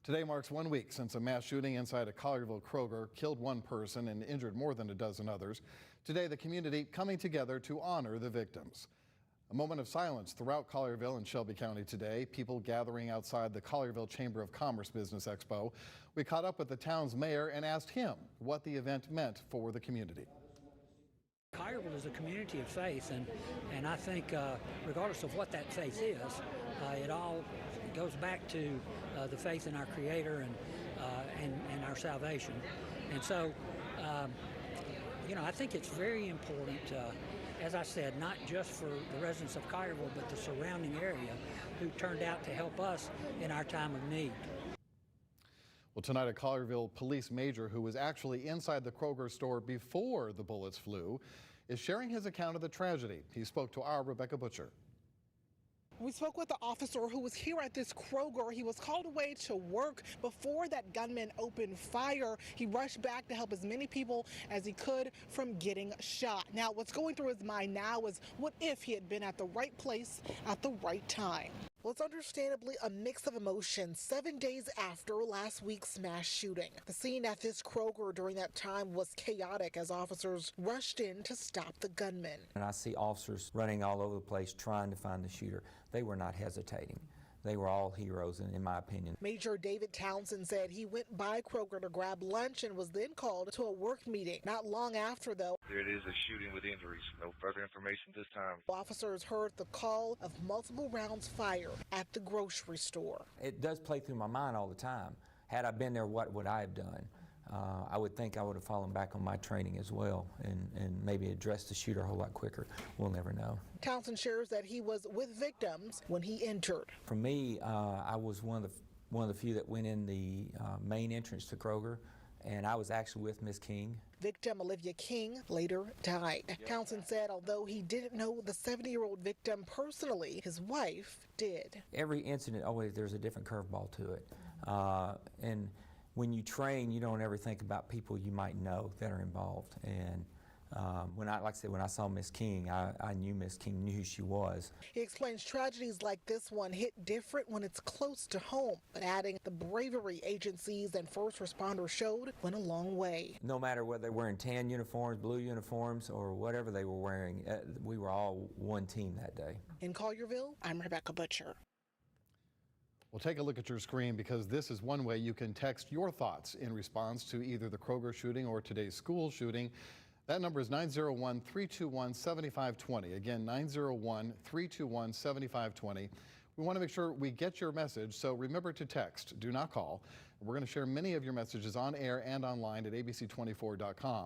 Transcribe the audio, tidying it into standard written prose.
Today marks 1 week since a mass shooting inside a Collierville Kroger killed one person and injured more than a dozen others. Today, the community coming together to honor the victims. A moment of silence throughout Collierville and Shelby County today. People gathering outside the Collierville Chamber of Commerce Business Expo. We caught up with the town's mayor and asked him what the event meant for the community. Collierville is a community of faith, and I think regardless of what that faith is, it all goes back to the faith in our Creator and our salvation. And so, I think it's very important, as I said, not just for the residents of Collierville, but the surrounding area who turned out to help us in our time of need. Well, tonight a Collierville Police Major who was actually inside the Kroger store before the bullets flew is sharing his account of the tragedy. He spoke to our Rebecca Butcher. We spoke with the officer who was here at this Kroger. He was called away to work before that gunman opened fire. He rushed back to help as many people as he could from getting shot. Now, what's going through his mind now is what if he had been at the right place at the right time? Well, it's understandably a mix of emotions 7 days after last week's mass shooting. The scene at this Kroger during that time was chaotic as officers rushed in to stop the gunman. And I see officers running all over the place trying to find the shooter. They were not hesitating. They were all heroes, in my opinion. Major David Townsend said he went by Kroger to grab lunch and was then called to a work meeting. Not long after, though, there is a shooting with injuries. No further information this time. Officers heard the call of multiple rounds fired at the grocery store. It does play through my mind all the time. Had I been there, what would I have done? I would think I would have fallen back on my training as well and maybe addressed the shooter a whole lot quicker. We'll never know. Townsend shares that he was with victims when he entered. For me, I was one of the few that went in the main entrance to Kroger, and I was actually with Miss King. Victim Olivia King later died. Townsend said although he didn't know the 70-year-old victim personally, his wife did. Every incident, always there's a different curveball to it. And when you train, you don't ever think about people you might know that are involved. And when I saw Miss King, I knew Miss King, knew who she was. He explains tragedies like this one hit different when it's close to home, but adding the bravery agencies and first responders showed went a long way. No matter whether they were wearing tan uniforms, blue uniforms, or whatever they were wearing, we were all one team that day. In Collierville, I'm Rebecca Butcher. Well, take a look at your screen because this is one way you can text your thoughts in response to either the Kroger shooting or today's school shooting. That number is 901-321-7520. Again, 901-321-7520. We want to make sure we get your message, so remember to text. Do not call. We're going to share many of your messages on air and online at abc24.com.